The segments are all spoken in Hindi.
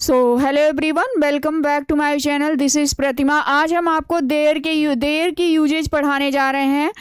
So hello everyone, welcome back to my channel. This is Pratima. आज हम आपको देयर की यूजेज पढ़ाने जा रहे हैं।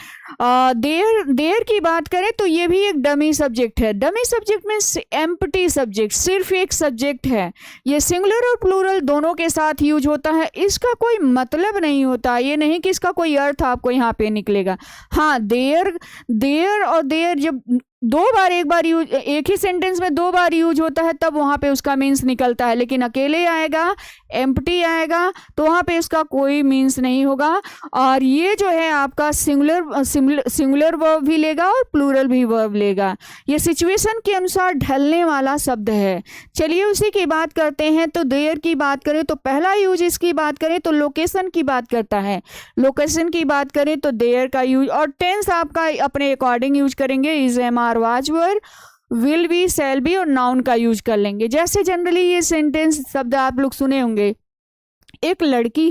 देयर की बात करें तो ये भी एक डमी सब्जेक्ट है। Dummy subject means empty subject, सिर्फ एक सब्जेक्ट है। ये सिंगुलर और प्लूरल दोनों के साथ यूज होता है। इसका कोई मतलब नहीं होता, ये नहीं कि इसका कोई अर्थ आपको यहाँ पे निकलेगा। हाँ, देयर और देयर जब दो बार एक ही सेंटेंस में दो बार यूज होता है तब वहाँ पे उसका मीन्स निकलता है, लेकिन अकेले आएगा, एम्प्टी आएगा तो वहाँ पे उसका कोई मीन्स नहीं होगा। और ये जो है आपका सिंगुलर वर्ब भी लेगा और प्लूरल भी वर्ब लेगा। ये सिचुएशन के अनुसार ढलने वाला शब्द है। चलिए उसी की बात करते हैं। तो देयर की बात करें तो पहला यूज इसकी बात करें तो लोकेशन की बात करता है। लोकेशन की बात करें तो देयर का यूज, और टेंस आपका अपने अकॉर्डिंग यूज करेंगे। Is, am, are, was, were, will be, shall be और नाउन का यूज कर लेंगे। जैसे जनरली ये सेंटेंस शब्द आप लोग सुने होंगे, एक लड़की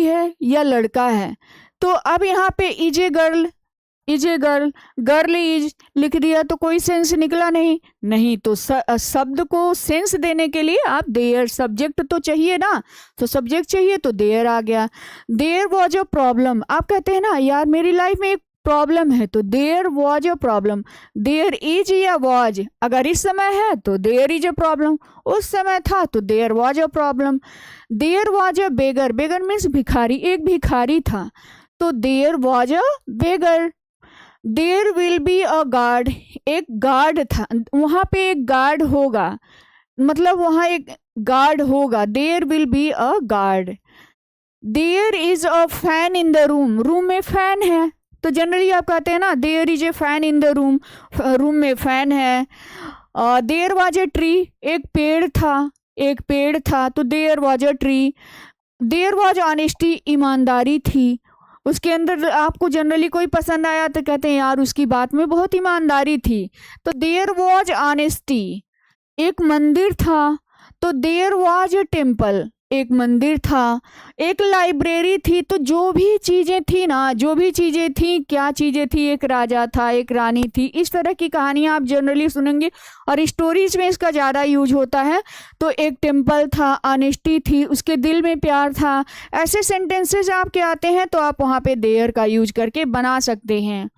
है या लड़का है। तो अब यहाँ पे is a girl, girl is लिख दिया तो कोई सेंस निकला नहीं। तो शब्द को सेंस देने के लिए आप देयर, सब्जेक्ट तो चाहिए ना, तो सब्जेक्ट चाहिए तो देयर आ गया। There was a problem. आप कहते हैं ना यार मेरी लाइफ में एक प्रॉब्लम है, तो there was a problem. There is या वॉज, अगर इस समय है तो देयर इज अ प्रॉब्लम, उस समय था तो there was a problem. There was a beggar, beggar means भिखारी, एक भिखारी था तो there was a beggar. There will be a guard, एक गार्ड था, वहाँ पे एक गार्ड होगा, मतलब वहाँ एक गार्ड होगा। There will be a guard. There is a fan in the room, room में फैन है तो जनरली आप कहते हैं ना there is a fan in the room, room में फैन है। देयर वाज ए ट्री, एक पेड़ था तो there was a tree. There was honesty, ईमानदारी थी। उसके अंदर आपको जनरली कोई पसंद आया तो कहते हैं यार उसकी बात में बहुत ईमानदारी थी, तो देयर वाज ऑनेस्टी। एक मंदिर था तो देयर वाज अ टेम्पल, एक मंदिर था। एक लाइब्रेरी थी, तो जो भी चीज़ें थी ना, जो भी चीज़ें थी, क्या चीज़ें थी, एक राजा था, एक रानी थी। इस तरह की कहानियाँ आप जनरली सुनेंगे और स्टोरीज में इसका ज़्यादा यूज होता है। तो एक टेम्पल था, ऑनेस्टी थी, उसके दिल में प्यार था। ऐसे सेंटेंसेस आपके आते हैं तो आप वहाँ पे देयर का यूज करके बना सकते हैं।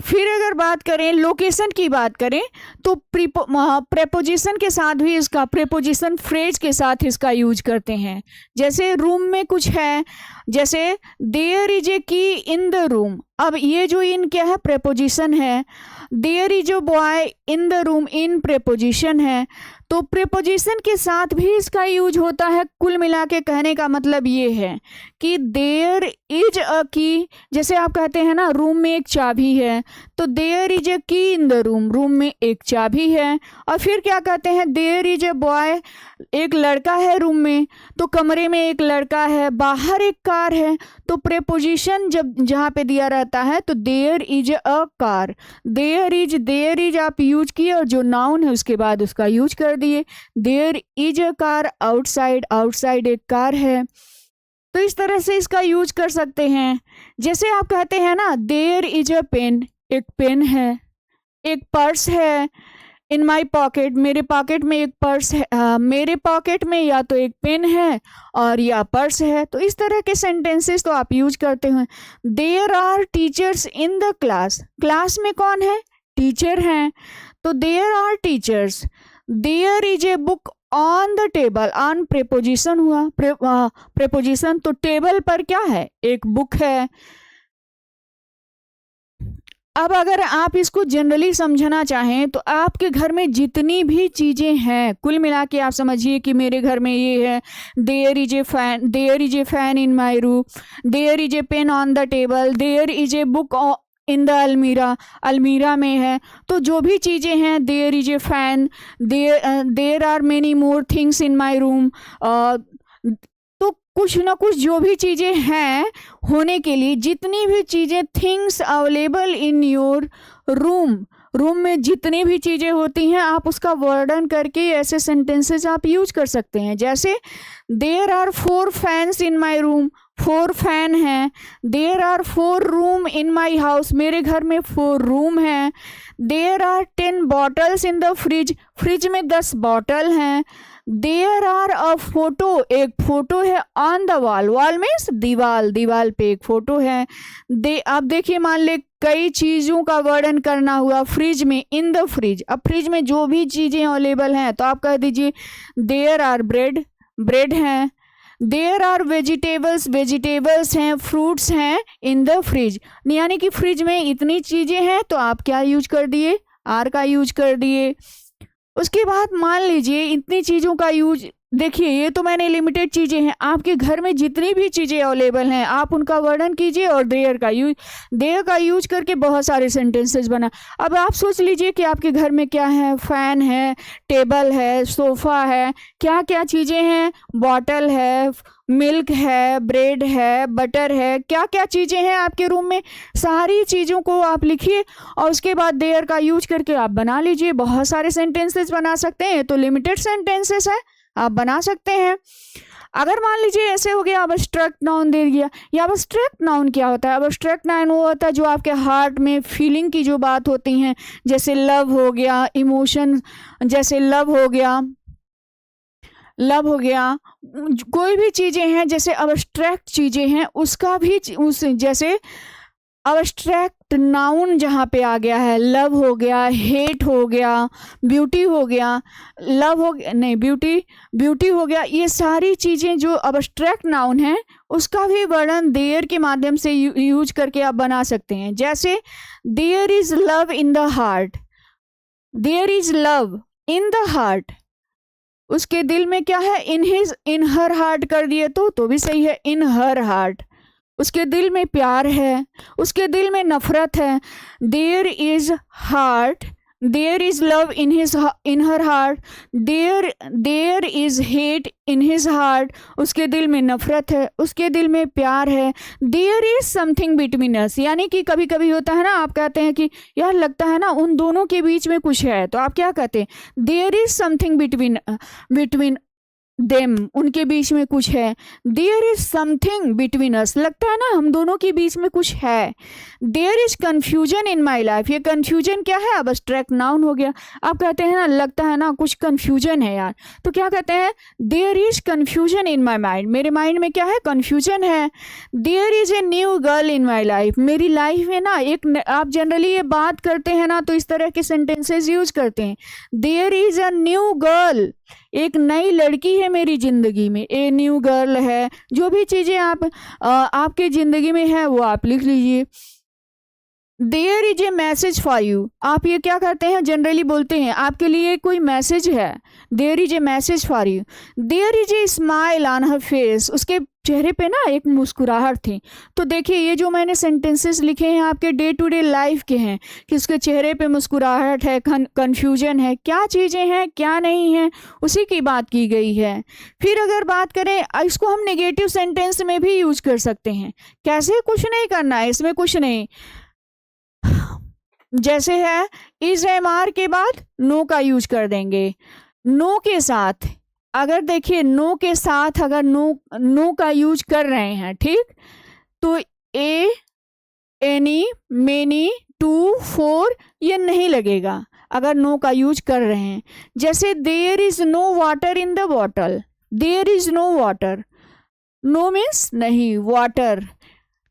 फिर अगर बात करें, लोकेशन की बात करें तो प्रेपोजिशन के साथ भी इसका, प्रेपोजिशन फ्रेज के साथ इसका यूज करते हैं। जैसे रूम में कुछ है, जैसे देयर इज ए की इन द रूम। अब ये जो इन क्या है, प्रेपोजिशन है। There is a boy in the room, in preposition है। तो प्रेपोजिशन के साथ भी इसका यूज होता है। कुल मिला के कहने का मतलब ये है कि देयर इज अ की, जैसे आप कहते हैं ना रूम में एक चाबी है, तो देयर इज अ की इन द रूम, रूम में एक चाबी है। और फिर क्या कहते हैं, देयर इज अ बॉय, एक लड़का है रूम में, तो कमरे में एक लड़का है, बाहर एक कार है। तो प्रेपोजिशन जब जहाँ पे दिया रहता है तो there is a car, there is आप यूज किए और जो नाउन है उसके बाद उसका यूज कर दिए। There is a car outside, outside एक कार है। तो इस तरह से इसका यूज कर सकते हैं। जैसे आप कहते हैं ना देयर इज अ पेन, एक पेन है। एक पर्स है, इन माई पॉकेट, मेरे पॉकेट में एक पर्स है, मेरे पॉकेट में या तो एक पेन है और या पर्स है। तो इस तरह के सेंटेंसेस तो आप यूज करते हैं। There are teachers in the class, class में कौन है, टीचर हैं, तो there are teachers. There is a book on the table, on preposition हुआ, प्रेपोजिशन तो टेबल पर क्या है, एक बुक है। अब अगर आप इसको जनरली समझना चाहें तो आपके घर में जितनी भी चीज़ें हैं, कुल मिला के आप समझिए कि मेरे घर में ये है, there is a fan in my room, there is a pen on the table, there is a book in the almirah, अलमीरा में है। तो जो भी चीज़ें हैं, there is a fan, there are many more things in my room. तो कुछ ना कुछ जो भी चीज़ें हैं होने के लिए, जितनी भी चीज़ें, things available in your room, room में जितनी भी चीज़ें होती हैं आप उसका वर्णन करके ऐसे सेंटेंसेस आप यूज कर सकते हैं। जैसे there are 4 fans in my room, 4 fan हैं। There are 4 room in my house, मेरे घर में 4 रूम हैं। There are 10 bottles in the fridge, fridge में 10 बॉटल हैं। देयर आर अ फोटो, एक फोटो है on the wall, wall means दीवाल, दीवाल पे एक फोटो है। अब देखिए मान ले कई चीज़ों का वर्णन करना हुआ फ्रिज में, इन द फ्रिज। अब फ्रिज में जो भी चीज़ें अवेलेबल हैं तो आप कह दीजिए देयर आर ब्रेड, ब्रेड हैं। देयर आर वेजिटेबल्स, वेजिटेबल्स हैं, फ्रूट्स हैं इन द फ्रिज, यानी कि फ्रिज में इतनी चीज़ें हैं तो आप क्या यूज कर दिए, आर का यूज कर दिए। उसके बाद मान लीजिए इतनी चीज़ों का यूज, देखिए ये तो मैंने लिमिटेड चीज़ें हैं, आपके घर में जितनी भी चीज़ें अवेलेबल हैं आप उनका वर्णन कीजिए और देयर का यूज करके बहुत सारे सेंटेंसेस बना। अब आप सोच लीजिए कि आपके घर में क्या है, फ़ैन है, टेबल है, सोफ़ा है, क्या क्या चीज़ें हैं, बॉटल है, मिल्क है, ब्रेड है, बटर है, क्या क्या चीज़ें हैं आपके रूम में, सारी चीज़ों को आप लिखिए और उसके बाद देयर का यूज करके आप बना लीजिए। बहुत सारे सेंटेंसेस बना सकते हैं, तो लिमिटेड सेंटेंसेस है, आप बना सकते हैं। अगर मान लीजिए ऐसे हो गया अब्स्ट्रैक्ट नाउन दे दिया, या अब्स्ट्रैक्ट नाउन क्या होता है? अब्स्ट्रैक्ट नाउन वो होता है जो आपके हार्ट में फीलिंग की जो बात होती हैं, जैसे लव हो गया, इमोशन, जैसे लव हो गया, कोई भी चीज़ें हैं जैसे अब्स्ट्रैक्ट चीज़ें हैं, उसका भी उस जैसे अब्स्ट्रैक्ट नाउन जहाँ पे आ गया है, लव हो गया, हेट हो गया, ब्यूटी हो गया, लव हो गया नहीं ब्यूटी हो गया, ये सारी चीज़ें जो अब्स्ट्रैक्ट नाउन है उसका भी वर्णन देयर के माध्यम से यूज करके आप बना सकते हैं। जैसे there is love in the heart, there is love in the heart, उसके दिल में क्या है, इन हर हार्ट कर दिए तो भी सही है, इन हर हार्ट, उसके दिल में प्यार है, उसके दिल में नफरत है। There is heart, there is love in her heart, there is hate in his heart, उसके दिल में नफरत है, उसके दिल में प्यार है। There is something between us, यानी कि कभी कभी होता है ना, आप कहते हैं कि यार लगता है ना उन दोनों के बीच में कुछ है, तो आप क्या कहते हैं, there is something between them, उनके बीच में कुछ है। There is something between us, लगता है ना हम दोनों के बीच में कुछ है। There is confusion in my life, ये कन्फ्यूजन क्या है, अब्स्ट्रैक्ट नाउन हो गया। आप कहते हैं ना लगता है ना कुछ कन्फ्यूजन है यार, तो क्या कहते हैं, there is confusion in my mind, मेरे माइंड में क्या है, कन्फ्यूजन है। There is a new girl in my life, मेरी लाइफ में ना आप जनरली ये बात करते हैं ना तो इस तरह के सेंटेंसेस यूज करते हैं। There is a new girl, एक नई लड़की है मेरी ज़िंदगी में, ए न्यू गर्ल है, जो भी चीज़ें आपके ज़िंदगी में है वो आप लिख लीजिए। There is a message for you, आप ये क्या करते हैं, जनरली बोलते हैं आपके लिए कोई मैसेज है, there is a message for you. There is a smile on her face, उसके चेहरे पे ना एक मुस्कुराहट थी। तो देखिए ये जो मैंने सेंटेंसेस लिखे हैं आपके डे टू डे लाइफ के हैं, कि उसके चेहरे पे मुस्कुराहट है, कन्फ्यूजन है, क्या चीज़ें हैं क्या नहीं हैं, उसी की बात की गई है। फिर अगर बात करें इसको हम नेगेटिव सेंटेंस में भी यूज कर सकते हैं। कैसे, कुछ नहीं करना है इसमें, कुछ नहीं, जैसे है इज एम आर के बाद नो का यूज कर देंगे। नो के साथ अगर देखिए नो के साथ अगर नो का यूज कर रहे हैं, ठीक, तो ए, एनी, मेनी, टू, फोर ये नहीं लगेगा अगर नो का यूज कर रहे हैं। जैसे there is no water in the bottle, there is no water, no means नहीं, water,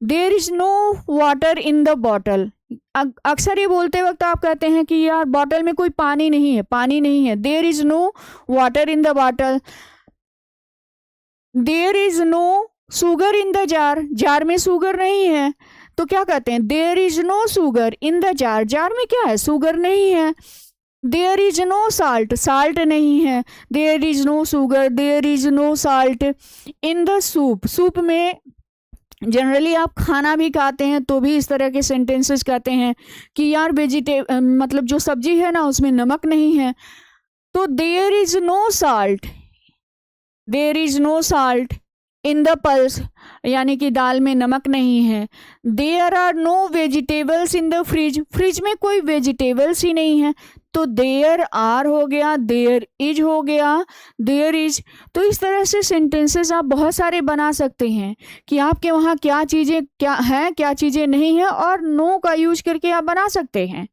there is no water in the bottle. अक्सर ये बोलते वक्त आप कहते हैं कि यार बॉटल में कोई पानी नहीं है, पानी नहीं है, there is no water in the bottle. There is no sugar in the jar, jar में शुगर नहीं है, तो क्या कहते हैं, there is no sugar in the jar, jar में क्या है, शुगर नहीं है। There is no salt, salt नहीं है, there is no sugar, there is no salt in the soup, soup में जनरली आप खाना भी खाते हैं तो भी इस तरह के सेंटेंसेस कहते हैं कि यार मतलब जो सब्जी है ना उसमें नमक नहीं है, तो there is no salt, there is no salt in the pulse, यानी कि दाल में नमक नहीं है। There are no vegetables in the fridge, fridge में कोई वेजिटेबल्स ही नहीं है। तो देयर आर हो गया, देयर इज हो गया, देयर इज। तो इस तरह से सेंटेंसेस आप बहुत सारे बना सकते हैं कि आपके वहाँ क्या चीज़ें क्या हैं, क्या चीज़ें नहीं हैं, और नो का यूज करके आप बना सकते हैं।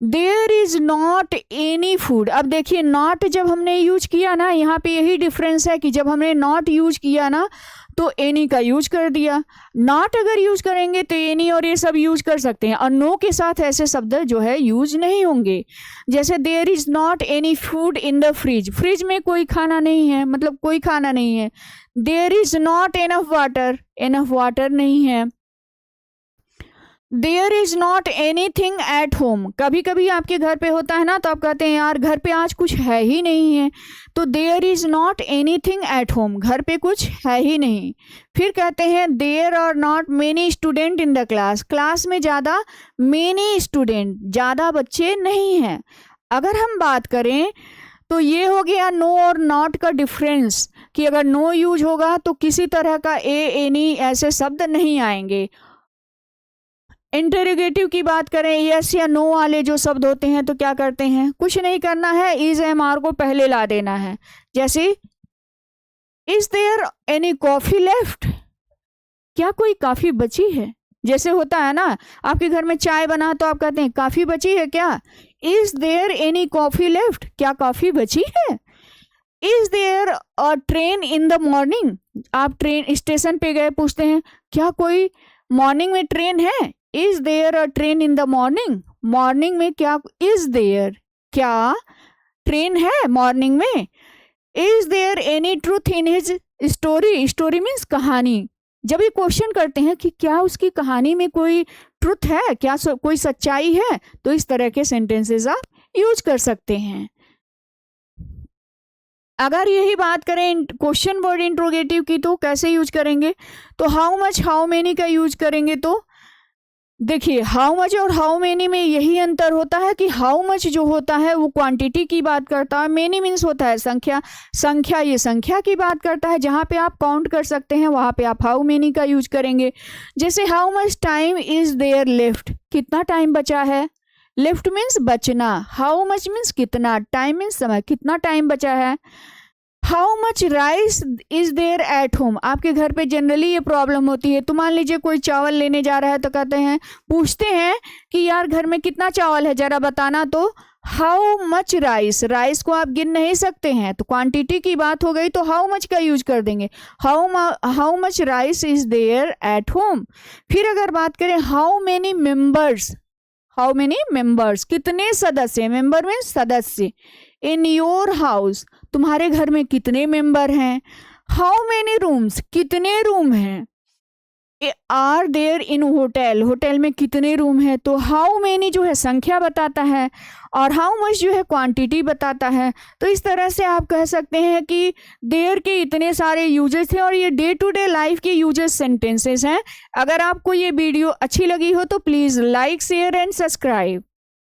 There is not any food. अब देखिए नॉट जब हमने यूज किया ना, यहाँ पे यही डिफरेंस है कि जब हमने नॉट यूज किया ना तो एनी का यूज कर दिया। नॉट अगर यूज करेंगे तो एनी और ये सब यूज कर सकते हैं, और नो के साथ ऐसे शब्द जो है यूज नहीं होंगे। जैसे there is not any food in the fridge, fridge में कोई खाना नहीं है, मतलब कोई खाना नहीं है। There is not enough water, enough water नहीं है। There is not anything at home, कभी कभी आपके घर पे होता है ना तो आप कहते हैं यार घर पे आज कुछ है ही नहीं है, तो there is not anything at home, घर पे कुछ है ही नहीं। फिर कहते हैं there are not many student in the class, class में ज़्यादा मेनी स्टूडेंट, ज़्यादा बच्चे नहीं हैं। अगर हम बात करें तो ये हो गया नो और नॉट का डिफरेंस, कि अगर नो यूज होगा तो किसी तरह का एनी ऐसे शब्द नहीं आएंगे। इंटरोगेटिव की बात करें, यस या नो वाले जो शब्द होते हैं तो क्या करते हैं, कुछ नहीं करना है, इज एम आर को पहले ला देना है। जैसे is there any coffee left, क्या कोई काफी बची है। जैसे होता है ना आपके घर में चाय बना तो आप कहते हैं काफी बची है क्या। Is there any coffee left, क्या कॉफी बची है। Is there a train in the morning, आप ट्रेन स्टेशन पे गए, पूछते हैं क्या कोई मॉर्निंग में ट्रेन है। Is there a train in the morning, morning में क्या इज देयर, क्या ट्रेन है मॉर्निंग में। Is there any truth in his story, story means कहानी। जब ये क्वेश्चन करते हैं कि क्या उसकी कहानी में कोई ट्रूथ है, क्या कोई सच्चाई है, तो इस तरह के सेंटेंसेस आप यूज कर सकते हैं। अगर यही बात करें क्वेश्चन वर्ड इंट्रोगेटिव की तो कैसे यूज करेंगे, तो हाउ मच हाउ मेनी का यूज करेंगे। तो देखिए हाउ मच और हाउ मेनी में यही अंतर होता है कि हाउ मच जो होता है वो क्वांटिटी की बात करता है, मेनी मीन्स होता है संख्या, संख्या ये संख्या की बात करता है, जहाँ पे आप काउंट कर सकते हैं वहाँ पे आप हाउ मेनी का यूज करेंगे। जैसे how much time is there left, कितना टाइम बचा है, लेफ्ट मीन्स बचना, हाउ मच मीन्स कितना, टाइम मीन्स समय, कितना टाइम बचा है। How much rice is there at home, आपके घर पे जनरली ये प्रॉब्लम होती है, तो मान लीजिए कोई चावल लेने जा रहा है तो कहते हैं, पूछते हैं कि यार घर में कितना चावल है जरा बताना, तो हाउ मच राइस, राइस को आप गिन नहीं सकते हैं तो क्वांटिटी की बात हो गई तो हाउ मच का यूज कर देंगे, how much rice is there at home. फिर अगर बात करें how many members, how many members कितने सदस्य, मेंबर मीन्स सदस्य, इन योर हाउस तुम्हारे घर में कितने मेंबर हैं। हाउ मेनी रूम्स कितने रूम हैं। Are there in hotel, hotel में कितने रूम हैं। तो हाउ मेनी जो है संख्या बताता है और हाउ मच जो है क्वांटिटी बताता है। तो इस तरह से आप कह सकते हैं कि देयर के इतने सारे यूजेस हैं और ये डे टू डे लाइफ के यूजेस सेंटेंसेस हैं। अगर आपको ये वीडियो अच्छी लगी हो तो please like share and subscribe.